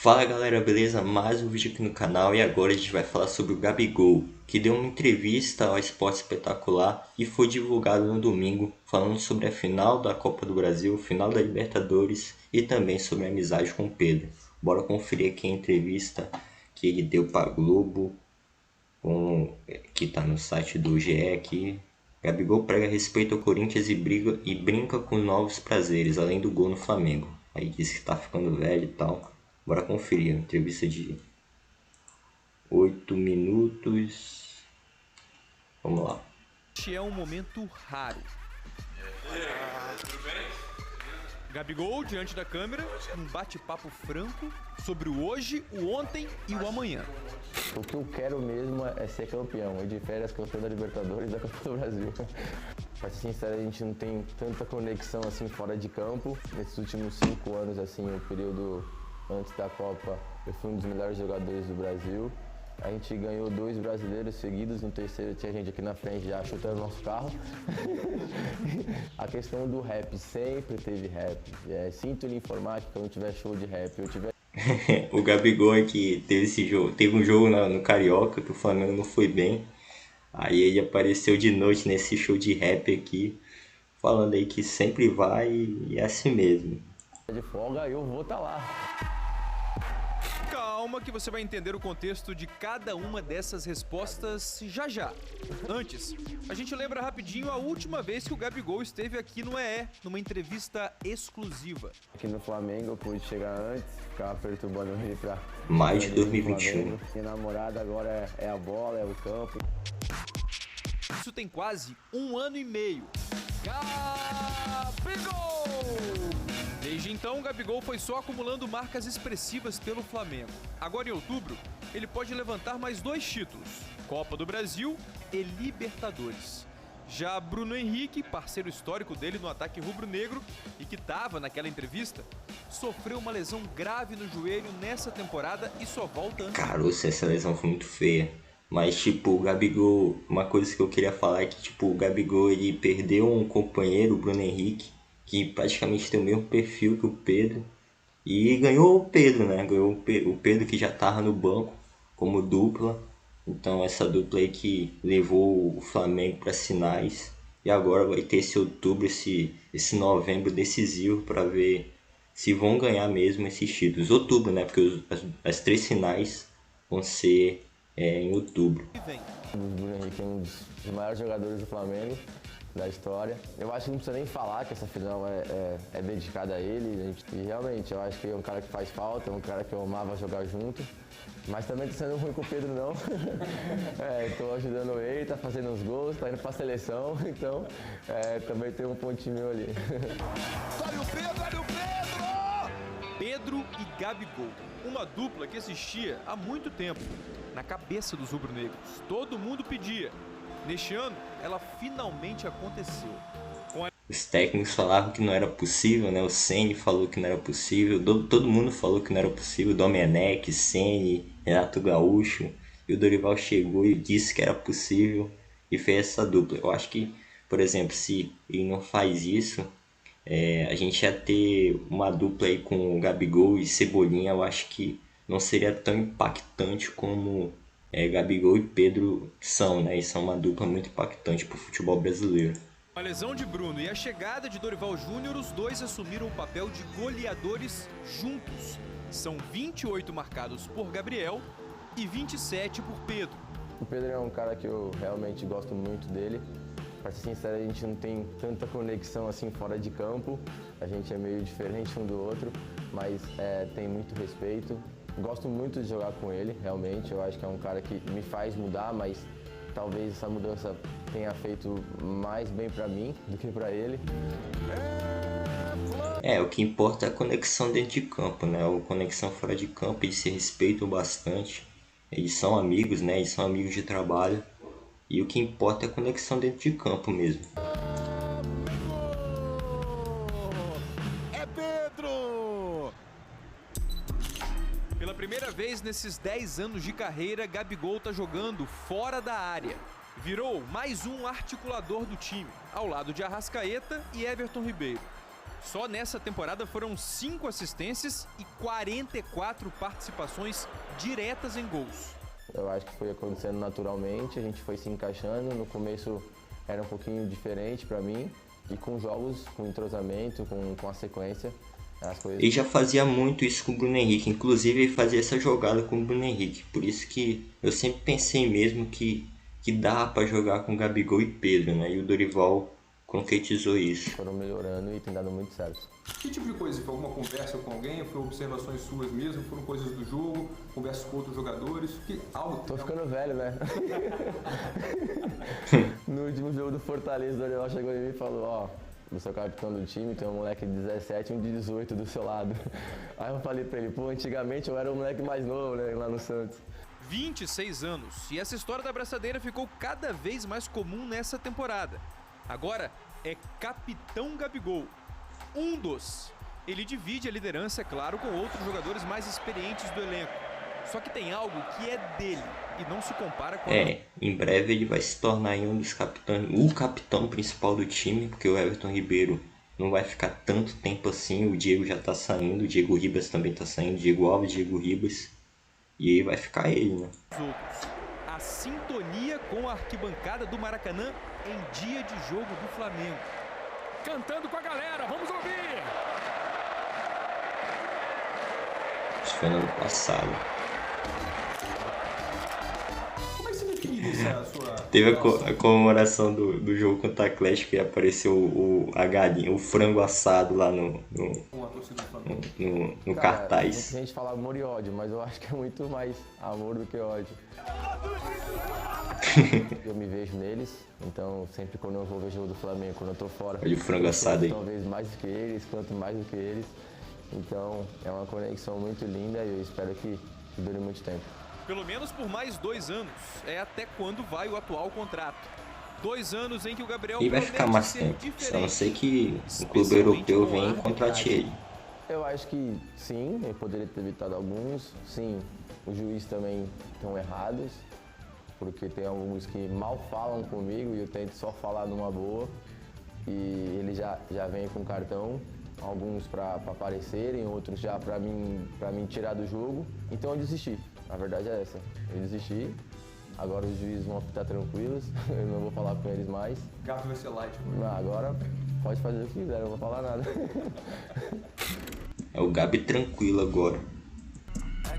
Fala galera, beleza? Mais um vídeo aqui no canal e agora a gente vai falar sobre o Gabigol, que deu uma entrevista ao Esporte Espetacular e foi divulgado no domingo, falando sobre a final da Copa do Brasil, final da Libertadores e também sobre a amizade com o Pedro. Bora conferir aqui a entrevista que ele deu para a Globo, que está no site do GE aqui. Gabigol prega respeito ao Corinthians e brinca com novos prazeres, além do gol no Flamengo. Aí diz que tá ficando velho e tal. Bora conferir a entrevista de 8 minutos. Vamos lá. Este é um momento raro. Gabigol diante da câmera, um bate-papo franco sobre o hoje, o ontem e o amanhã. O que eu quero mesmo é ser campeão, ir de férias campeão da Libertadores e da Copa do Brasil. Pra ser sincero, a gente não tem tanta conexão assim fora de campo. Nesses últimos 5 anos, assim, o período antes da Copa, eu fui um dos melhores jogadores do Brasil. A gente ganhou 2 brasileiros seguidos, no terceiro tinha gente aqui na frente já chutando nosso carro. A questão do rap, sempre teve rap. Sinto lhe informar que quando tiver show de rap, eu tiver... O Gabigol aqui teve um jogo no Carioca que o Flamengo não foi bem. Aí ele apareceu de noite nesse show de rap aqui, falando aí que sempre vai e é assim mesmo. de folga, eu vou estar lá. Calma que você vai entender o contexto de cada uma dessas respostas já já. Antes, a gente lembra rapidinho a última vez que o Gabigol esteve aqui no EE, numa entrevista exclusiva. Aqui no Flamengo eu pude chegar antes, ficava perturbando ele pra... Mais de 2021. Minha namorada agora é a bola, é o campo. Isso tem quase 1 ano e meio. Gabigol! Desde então, o Gabigol foi só acumulando marcas expressivas pelo Flamengo. Agora em outubro, ele pode levantar mais 2 títulos, Copa do Brasil e Libertadores. Já Bruno Henrique, parceiro histórico dele no ataque rubro-negro e que estava naquela entrevista, sofreu uma lesão grave no joelho nessa temporada e só volta antes. Caroço, essa lesão foi muito feia. Mas, tipo, o Gabigol, uma coisa que eu queria falar é que, tipo, o Gabigol, ele perdeu um companheiro, o Bruno Henrique, que praticamente tem o mesmo perfil que o Pedro. E ganhou o Pedro, né? Ganhou o Pedro que já tava no banco como dupla. Então, essa dupla aí que levou o Flamengo para as finais. E agora vai ter esse outubro, esse novembro decisivo para ver se vão ganhar mesmo esses títulos. Outubro, né? Porque as 3 finais vão ser em outubro. O Bruno Henrique é um dos maiores jogadores do Flamengo da história. Eu acho que não precisa nem falar que essa final é dedicada a ele. E realmente, eu acho que é um cara que faz falta, é um cara que eu amava jogar junto. Mas também não tô sendo ruim com o Pedro, não. Tô ajudando ele, tá fazendo os gols, tá indo pra seleção. Então, também tem um pontinho meu ali. Olha o Pedro, olha o Pedro! Pedro e Gabigol, uma dupla que existia há muito tempo, na cabeça dos rubro-negros. Todo mundo pedia. Neste ano, ela finalmente aconteceu. Os técnicos falavam que não era possível, né? O Ceni falou que não era possível, todo mundo falou que não era possível, Domenech, Ceni, Renato Gaúcho, e o Dorival chegou e disse que era possível e fez essa dupla. Eu acho que, por exemplo, se ele não faz isso, a gente ia ter uma dupla aí com o Gabigol e Cebolinha. Eu acho que não seria tão impactante como Gabigol e Pedro são, né? E são uma dupla muito impactante para o futebol brasileiro. A lesão de Bruno e a chegada de Dorival Júnior, os dois assumiram o papel de goleadores juntos. São 28 marcados por Gabriel e 27 por Pedro. O Pedro é um cara que eu realmente gosto muito dele. Pra ser sincero, a gente não tem tanta conexão assim fora de campo. A gente é meio diferente um do outro, mas tem muito respeito. Gosto muito de jogar com ele, realmente. Eu acho que é um cara que me faz mudar, mas talvez essa mudança tenha feito mais bem pra mim do que pra ele. O que importa é a conexão dentro de campo, né? A conexão fora de campo, eles se respeitam bastante. Eles são amigos, né? Eles são amigos de trabalho. E o que importa é a conexão dentro de campo mesmo. É Pedro! Pela primeira vez nesses 10 anos de carreira, Gabigol tá jogando fora da área. Virou mais um articulador do time, ao lado de Arrascaeta e Everton Ribeiro. Só nessa temporada foram 5 assistências e 44 participações diretas em gols. Eu acho que foi acontecendo naturalmente, a gente foi se encaixando. No começo era um pouquinho diferente para mim, e com jogos, com entrosamento, com a sequência, as coisas... Ele já fazia muito isso com o Bruno Henrique, inclusive ele fazia essa jogada com o Bruno Henrique. Por isso que eu sempre pensei mesmo que dá para jogar com Gabigol e Pedro, né? E o Dorival concretizou isso. Foram melhorando e tem dado muito certo. Que tipo de coisa? Foi alguma conversa com alguém? Foi observações suas mesmo? Foram coisas do jogo? Conversas com outros jogadores? Tô ficando velho, né? No último jogo do Fortaleza, o Dorival chegou em mim e falou, ó, você é o capitão do time, tem um moleque de 17 e um de 18 do seu lado. Aí eu falei pra ele, pô, antigamente eu era o moleque mais novo, né, lá no Santos. 26 anos, e essa história da abraçadeira ficou cada vez mais comum nessa temporada. Agora é Capitão Gabigol, um dos. Ele divide a liderança, é claro, com outros jogadores mais experientes do elenco. Só que tem algo que é dele e não se compara com... Em breve ele vai se tornar um dos capitães, o capitão principal do time, porque o Everton Ribeiro não vai ficar tanto tempo assim, o Diego já tá saindo, o Diego Ribas também tá saindo, Diego Alves, Diego Ribas, e aí vai ficar ele, né? A sintonia com a arquibancada do Maracanã em dia de jogo do Flamengo. Cantando com a galera, vamos ouvir! Isso foi no ano passado. Como é que você definiria essa sua... Teve a comemoração do jogo contra o Atlético e apareceu a galinha, o frango assado lá no cartaz. Muita gente fala amor e ódio, mas eu acho que é muito mais amor do que ódio. Eu me vejo neles, então sempre quando eu vou ver jogo do Flamengo, quando eu tô fora... Olha o frango assado aí. Talvez mais do que eles, quanto mais do que eles. Então é uma conexão muito linda e eu espero que dure muito tempo. Pelo menos por mais 2 anos, é até quando vai o atual contrato. 2 anos em que o Gabriel E vai ficar mais tempo, a não ser que o clube europeu venha e contrate ele. Eu acho que sim, eu poderia ter evitado alguns. Sim, os juízes também estão errados, porque tem alguns que mal falam comigo e eu tento só falar numa boa. E ele já vem com cartão, alguns para aparecerem, outros já para mim tirar do jogo. Então eu desisti, a verdade é essa. Eu desisti, agora os juízes vão ficar tranquilos, eu não vou falar com eles mais. Gabi vai ser light. Agora pode fazer o que quiser, eu não vou falar nada. É o Gabi tranquilo agora.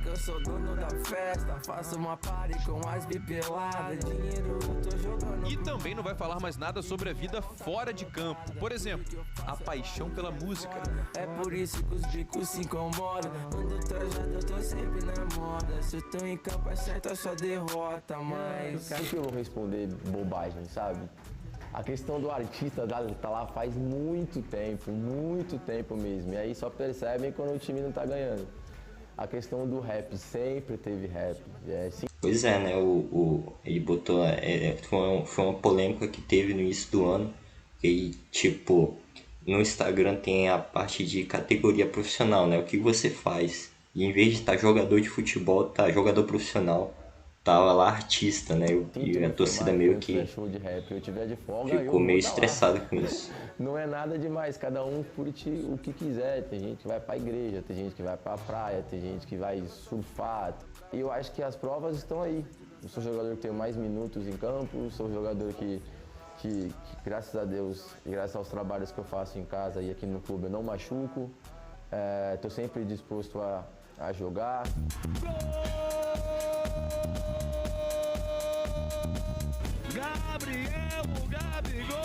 Eu sou dono da festa, faço uma party com as bipeladas, dinheiro eu tô jogando. E também não vai falar mais nada sobre a vida fora de campo. Por exemplo, a paixão pela música. É por isso que os bicos se incomodam. Ando trajado, eu tô sempre na moda. Se eu tô em campo, acerta só derrota, mas... Por que eu vou responder bobagem, sabe? A questão do artista tá lá faz muito tempo mesmo. E aí só percebem quando o time não tá ganhando. A questão do rap, sempre teve rap. Pois é, né? Ele botou. Foi uma polêmica que teve no início do ano. E, tipo, no Instagram tem a parte de categoria profissional, né? O que você faz. E em vez de estar jogador de futebol, tá jogador profissional. Tava lá artista, né? E a torcida meio que ficou meio estressada com isso. Não é nada demais, cada um curte o que quiser. Tem gente que vai pra igreja, tem gente que vai pra praia, tem gente que vai surfar. E eu acho que as provas estão aí. Eu sou jogador que tem mais minutos em campo, sou jogador que graças a Deus e graças aos trabalhos que eu faço em casa e aqui no clube eu não machuco. Tô sempre disposto a jogar. Gabigol!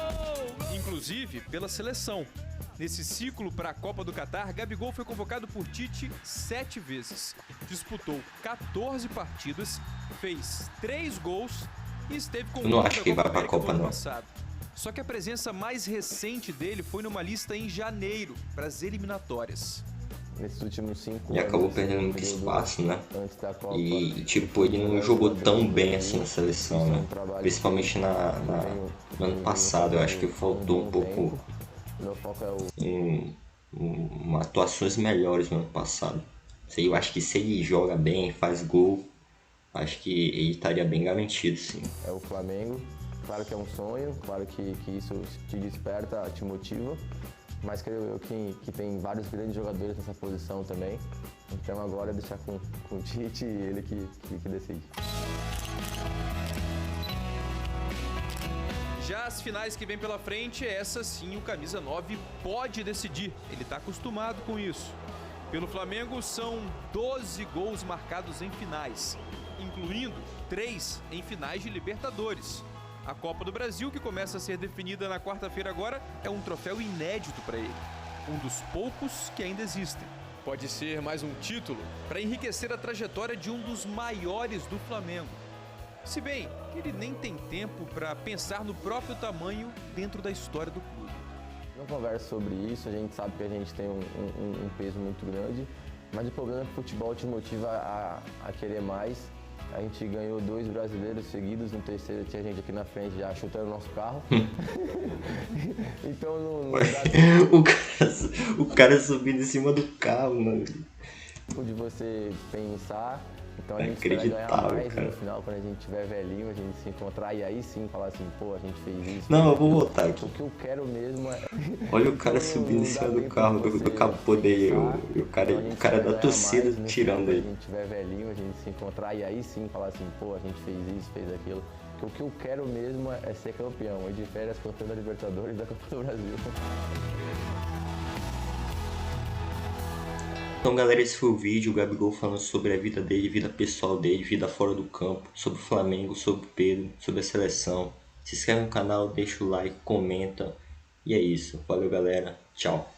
Inclusive pela seleção. Nesse ciclo para a Copa do Catar, Gabigol foi convocado por Tite 7 vezes. Disputou 14 partidas, fez 3 gols e esteve com Eu não acho que vai para a Copa, não. Passado. Só que a presença mais recente dele foi numa lista em janeiro para as eliminatórias. Nesses últimos 5 anos... E acabou perdendo muito espaço, né? Antes da Copa, tipo, ele não jogou tão bem assim na seleção, né? Principalmente no ano passado, eu acho que faltou um pouco... atuações melhores no ano passado. Eu acho que se ele joga bem, faz gol, acho que ele estaria bem garantido, sim. É o Flamengo, claro que é um sonho, claro que isso te desperta, te motiva, mas creio eu que tem vários grandes jogadores nessa posição também. Então agora é deixar com o Tite e ele que decide. Já as finais que vem pela frente, essa sim o camisa 9 pode decidir. Ele está acostumado com isso. Pelo Flamengo são 12 gols marcados em finais, incluindo 3 em finais de Libertadores. A Copa do Brasil, que começa a ser definida na quarta-feira agora, é um troféu inédito para ele. Um dos poucos que ainda existem. Pode ser mais um título para enriquecer a trajetória de um dos maiores do Flamengo. Se bem que ele nem tem tempo para pensar no próprio tamanho dentro da história do clube. Não converso sobre isso, a gente sabe que a gente tem um peso muito grande, mas o problema é que o futebol te motiva a querer mais. A gente ganhou 2 brasileiros seguidos, no terceiro tinha gente aqui na frente já chutando o nosso carro. Então não dá o cara subindo em cima do carro, mano. tempo de você pensar. Então a gente espera ganhar mais no final, quando a gente tiver velhinho, a gente se encontrar e aí sim falar assim, pô, a gente fez isso. Não, eu vou voltar aqui. O que eu quero mesmo é... Olha o cara subindo em cima do carro do capô dele, e o cara da torcida tirando ele. Quando a gente tiver velhinho, a gente se encontrar e aí sim falar assim, pô, a gente fez isso, fez aquilo. O que eu quero mesmo é ser campeão, ir de férias campeão da Libertadores e da Copa do Brasil. Então galera, esse foi o vídeo, o Gabigol falando sobre a vida dele, vida pessoal dele, vida fora do campo, sobre o Flamengo, sobre o Pedro, sobre a seleção. Se inscreve no canal, deixa o like, comenta. E é isso. Valeu galera, tchau.